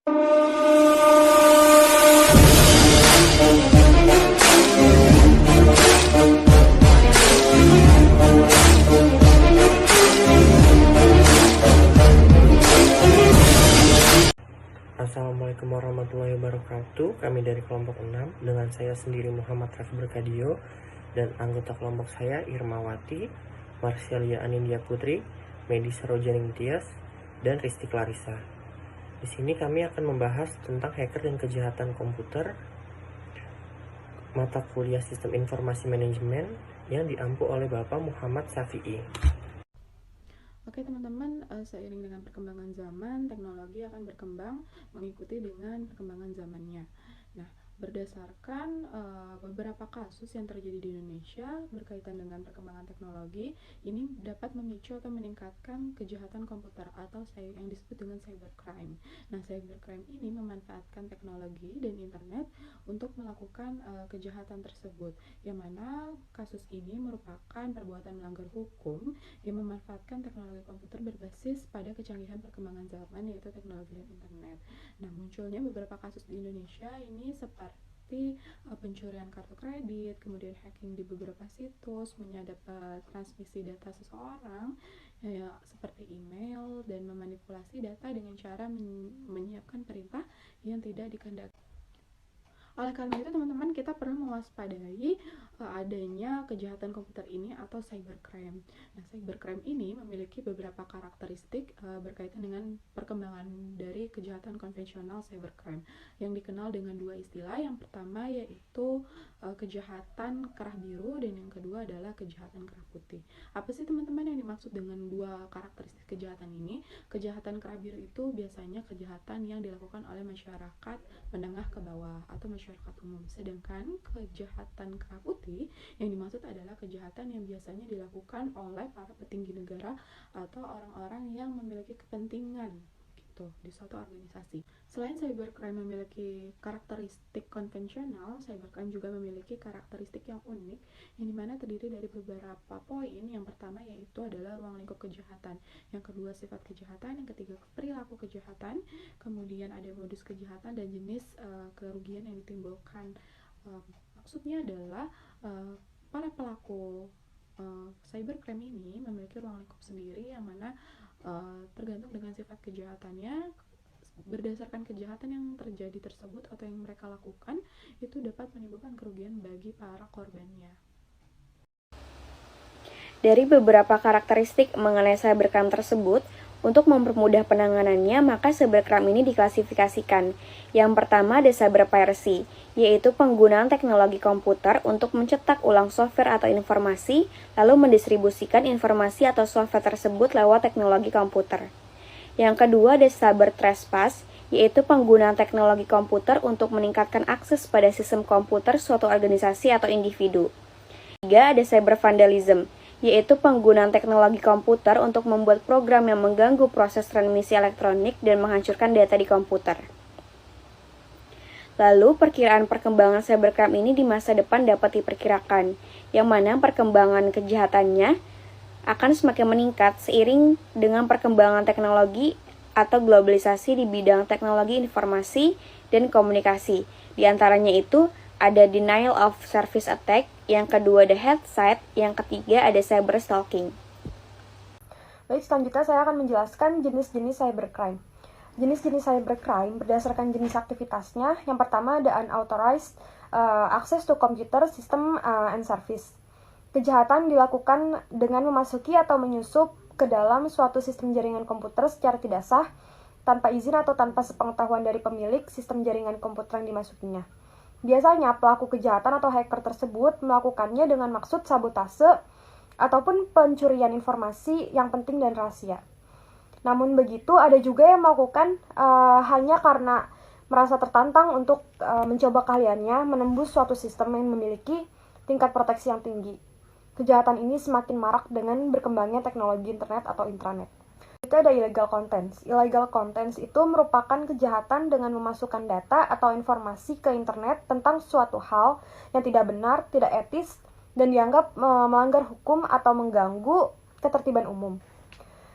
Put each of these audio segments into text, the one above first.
Assalamualaikum warahmatullahi wabarakatuh. Kami dari kelompok 6 dengan saya sendiri Muhammad Rafi Berkadio dan anggota kelompok saya Irmawati, Marsialia Anindya Putri, Medi Sarojani Tias, dan Risti Clarissa. Di sini kami akan membahas tentang hacker dan kejahatan komputer mata kuliah Sistem Informasi Manajemen yang diampu oleh Bapak Muhammad Syafi'i. Oke teman-teman, seiring dengan perkembangan zaman, teknologi akan berkembang mengikuti dengan perkembangan zamannya. Nah, berdasarkan beberapa kasus yang terjadi di Indonesia berkaitan dengan perkembangan teknologi, ini dapat memicu atau meningkatkan kejahatan komputer atau yang disebut dengan cybercrime. Nah, cybercrime ini memanfaatkan teknologi dan internet untuk melakukan kejahatan tersebut, yang mana kasus ini merupakan perbuatan melanggar hukum yang memanfaatkan teknologi komputer berbasis pada kecanggihan perkembangan zaman, yaitu teknologi dan internet. Nah, munculnya beberapa kasus di Indonesia ini seperti pencurian kartu kredit, kemudian hacking di beberapa situs, menyadap transmisi data seseorang seperti email, dan memanipulasi data dengan cara menyiapkan perintah yang tidak dikehendaki. Oleh karena itu teman-teman, kita perlu mewaspadai adanya kejahatan komputer ini atau cybercrime. Nah, cybercrime ini memiliki beberapa karakteristik berkaitan dengan perkembangan dari kejahatan konvensional cybercrime yang dikenal dengan dua istilah. Yang pertama yaitu kejahatan kerah biru dan yang kedua adalah kejahatan kerah putih. Apa sih teman-teman yang dimaksud dengan dua karakteristik kejahatan ini? Kejahatan kerah biru itu biasanya kejahatan yang dilakukan oleh masyarakat menengah ke bawah atau masyarakat umum, sedangkan kejahatan kerah putih yang dimaksud adalah kejahatan yang biasanya dilakukan oleh para petinggi negara atau orang-orang yang memiliki kepentingan di suatu organisasi. Selain cybercrime memiliki karakteristik konvensional, cybercrime juga memiliki karakteristik yang unik, yang dimana terdiri dari beberapa poin. Yang pertama yaitu adalah ruang lingkup kejahatan, yang kedua sifat kejahatan, yang ketiga perilaku kejahatan, kemudian ada modus kejahatan dan jenis kerugian yang ditimbulkan. Maksudnya adalah para pelaku cybercrime ini memiliki ruang lingkup sendiri, yang mana tergantung dengan sifat kejahatannya. Berdasarkan kejahatan yang terjadi tersebut atau yang mereka lakukan, itu dapat menimbulkan kerugian bagi para korbannya. Dari beberapa karakteristik mengenai cybercrime tersebut, untuk mempermudah penanganannya, maka cybercrime ini diklasifikasikan. Yang pertama ada cyber piracy, yaitu penggunaan teknologi komputer untuk mencetak ulang software atau informasi, lalu mendistribusikan informasi atau software tersebut lewat teknologi komputer. Yang kedua ada cyber trespass, yaitu penggunaan teknologi komputer untuk meningkatkan akses pada sistem komputer suatu organisasi atau individu. Ketiga ada cyber vandalism, yaitu penggunaan teknologi komputer untuk membuat program yang mengganggu proses transmisi elektronik dan menghancurkan data di komputer. Lalu, perkiraan perkembangan cybercrime ini di masa depan dapat diperkirakan, yang mana perkembangan kejahatannya akan semakin meningkat seiring dengan perkembangan teknologi atau globalisasi di bidang teknologi informasi dan komunikasi. Di antaranya itu ada denial of service attack, yang kedua ada headset, yang ketiga ada cyber stalking. Baik, selanjutnya saya akan menjelaskan jenis-jenis cybercrime. Jenis-jenis cybercrime berdasarkan jenis aktivitasnya. Yang pertama ada unauthorized access to computer system and service. Kejahatan dilakukan dengan memasuki atau menyusup ke dalam suatu sistem jaringan komputer secara tidak sah, tanpa izin atau tanpa sepengetahuan dari pemilik sistem jaringan komputer yang dimasukinya. Biasanya pelaku kejahatan atau hacker tersebut melakukannya dengan maksud sabotase ataupun pencurian informasi yang penting dan rahasia. Namun begitu, ada juga yang melakukan hanya karena merasa tertantang untuk mencoba keahliannya menembus suatu sistem yang memiliki tingkat proteksi yang tinggi. Kejahatan ini semakin marak dengan berkembangnya teknologi internet atau intranet. Itu ada illegal contents. Illegal contents itu merupakan kejahatan dengan memasukkan data atau informasi ke internet tentang suatu hal yang tidak benar, tidak etis, dan dianggap melanggar hukum atau mengganggu ketertiban umum.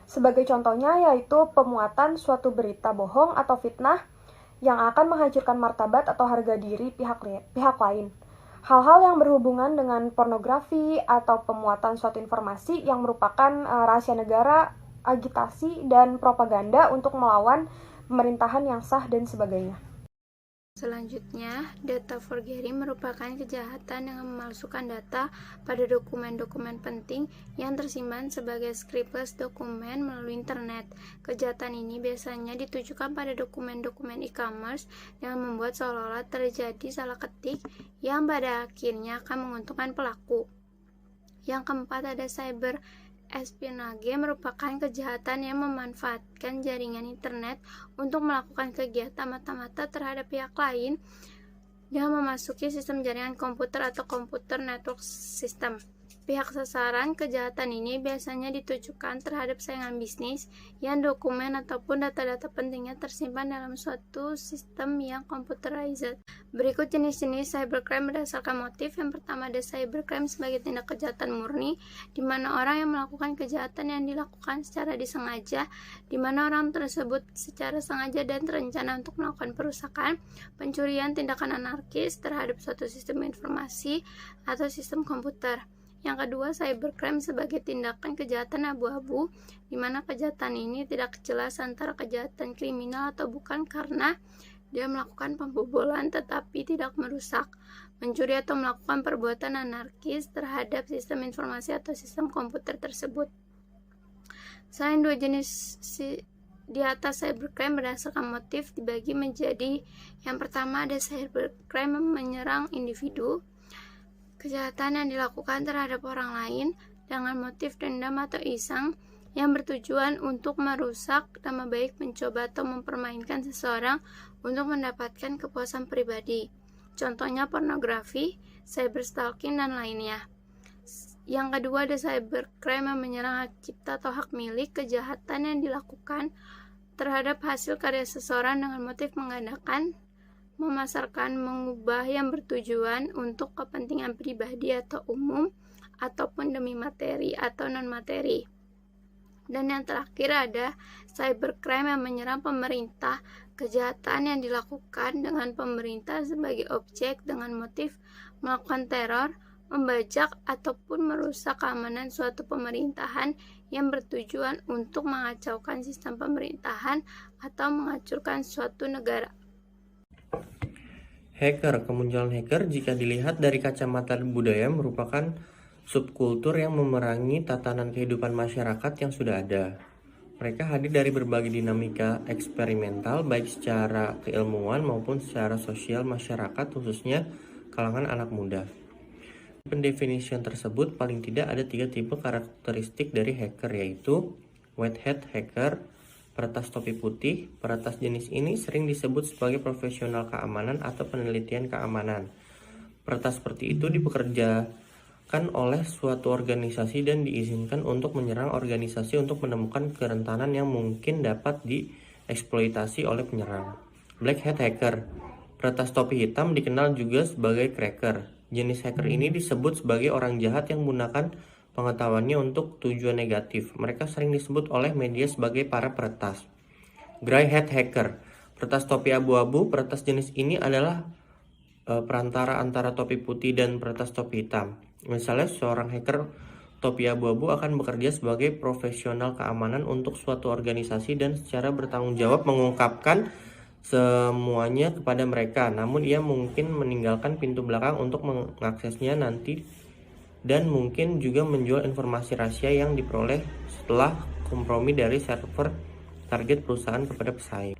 Sebagai contohnya yaitu pemuatan suatu berita bohong atau fitnah yang akan menghancurkan martabat atau harga diri pihak lain. Hal-hal yang berhubungan dengan pornografi atau pemuatan suatu informasi yang merupakan rahasia negara, agitasi, dan propaganda untuk melawan pemerintahan yang sah dan sebagainya. Selanjutnya, data forgery merupakan kejahatan dengan memalsukan data pada dokumen-dokumen penting yang tersimpan sebagai scriptless dokumen melalui internet. Kejahatan ini biasanya ditujukan pada dokumen-dokumen e-commerce dengan membuat seolah-olah terjadi salah ketik yang pada akhirnya akan menguntungkan pelaku. Yang keempat ada cyber espionage, merupakan kejahatan yang memanfaatkan jaringan internet untuk melakukan kegiatan mata-mata terhadap pihak lain dan memasuki sistem jaringan komputer atau computer network system. Pihak sasaran kejahatan ini biasanya ditujukan terhadap saingan bisnis yang dokumen ataupun data-data pentingnya tersimpan dalam suatu sistem yang computerized. Berikut jenis-jenis cybercrime berdasarkan motif. Yang pertama ada cybercrime sebagai tindak kejahatan murni, di mana orang yang melakukan kejahatan yang dilakukan secara disengaja, di mana orang tersebut secara sengaja dan terencana untuk melakukan perusakan, pencurian, tindakan anarkis terhadap suatu sistem informasi atau sistem komputer. Yang kedua, cybercrime sebagai tindakan kejahatan abu-abu, di mana kejahatan ini tidak jelas antara kejahatan kriminal atau bukan karena dia melakukan pembobolan tetapi tidak merusak, mencuri atau melakukan perbuatan anarkis terhadap sistem informasi atau sistem komputer tersebut. Selain dua jenis di atas, cybercrime berdasarkan motif dibagi menjadi yang pertama ada cybercrime menyerang individu, kejahatan yang dilakukan terhadap orang lain dengan motif dendam atau iseng yang bertujuan untuk merusak nama baik, mencoba atau mempermainkan seseorang untuk mendapatkan kepuasan pribadi. Contohnya pornografi, cyberstalking, dan lainnya. Yang kedua ada cybercrime yang menyerang hak cipta atau hak milik, kejahatan yang dilakukan terhadap hasil karya seseorang dengan motif menggandakan, memasarkan, mengubah yang bertujuan untuk kepentingan pribadi atau umum ataupun demi materi atau non-materi. Dan yang terakhir ada cybercrime yang menyerang pemerintah, kejahatan yang dilakukan dengan pemerintah sebagai objek dengan motif melakukan teror, membajak ataupun merusak keamanan suatu pemerintahan yang bertujuan untuk mengacaukan sistem pemerintahan atau menghancurkan suatu negara. Hacker. Kemunculan hacker jika dilihat dari kacamata budaya merupakan subkultur yang memerangi tatanan kehidupan masyarakat yang sudah ada. Mereka hadir dari berbagai dinamika eksperimental baik secara keilmuan maupun secara sosial masyarakat, khususnya kalangan anak muda. Pendefinisian tersebut paling tidak ada 3 tipe karakteristik dari hacker, yaitu white hat hacker, peretas topi putih. Peretas jenis ini sering disebut sebagai profesional keamanan atau penelitian keamanan. Peretas seperti itu dipekerjakan oleh suatu organisasi dan diizinkan untuk menyerang organisasi untuk menemukan kerentanan yang mungkin dapat dieksploitasi oleh penyerang. Black hat hacker. Peretas topi hitam dikenal juga sebagai cracker. Jenis hacker ini disebut sebagai orang jahat yang menggunakan pengetahuannya untuk tujuan negatif. Mereka sering disebut oleh media sebagai para peretas. Grey hat hacker. Peretas topi abu-abu. Peretas jenis ini adalah perantara antara topi putih dan peretas topi hitam. Misalnya seorang hacker topi abu-abu akan bekerja sebagai profesional keamanan untuk suatu organisasi dan secara bertanggung jawab mengungkapkan semuanya kepada mereka. Namun ia mungkin meninggalkan pintu belakang untuk mengaksesnya nanti, dan mungkin juga menjual informasi rahasia yang diperoleh setelah kompromi dari server target perusahaan kepada pesaing.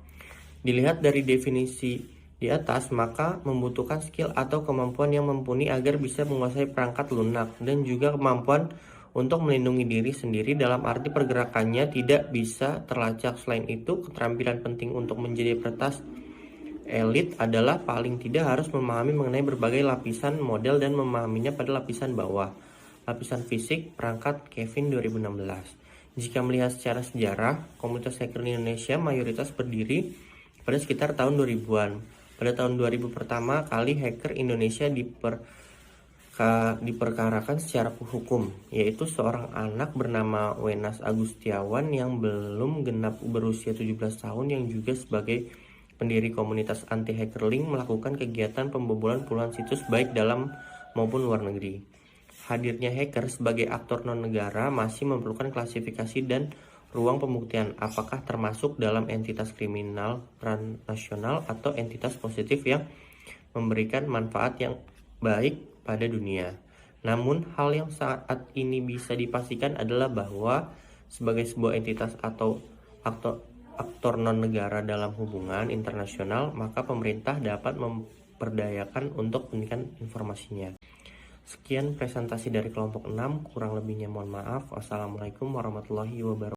Dilihat dari definisi di atas, maka membutuhkan skill atau kemampuan yang mumpuni agar bisa menguasai perangkat lunak, dan juga kemampuan untuk melindungi diri sendiri dalam arti pergerakannya tidak bisa terlacak. Selain itu, keterampilan penting untuk menjadi peretas elit adalah paling tidak harus memahami mengenai berbagai lapisan model dan memahaminya pada lapisan bawah. Lapisan fisik, perangkat Kevin 2016. Jika melihat secara sejarah, komunitas hacker di Indonesia mayoritas berdiri pada sekitar tahun 2000-an. Pada tahun 2000 pertama kali hacker Indonesia diperkarakan secara hukum, yaitu seorang anak bernama Wenas Agustiawan yang belum genap berusia 17 tahun yang juga sebagai pendiri komunitas anti-hackerlink melakukan kegiatan pembobolan puluhan situs baik dalam maupun luar negeri. Hadirnya hacker sebagai aktor non-negara masih memerlukan klasifikasi dan ruang pembuktian apakah termasuk dalam entitas kriminal transnasional atau entitas positif yang memberikan manfaat yang baik pada dunia. Namun, hal yang saat ini bisa dipastikan adalah bahwa sebagai sebuah entitas atau aktor non-negara dalam hubungan internasional, maka pemerintah dapat memperdayakan untuk pendidikan informasinya. Sekian presentasi dari kelompok 6, kurang lebihnya mohon maaf. Wassalamualaikum warahmatullahi wabarakatuh.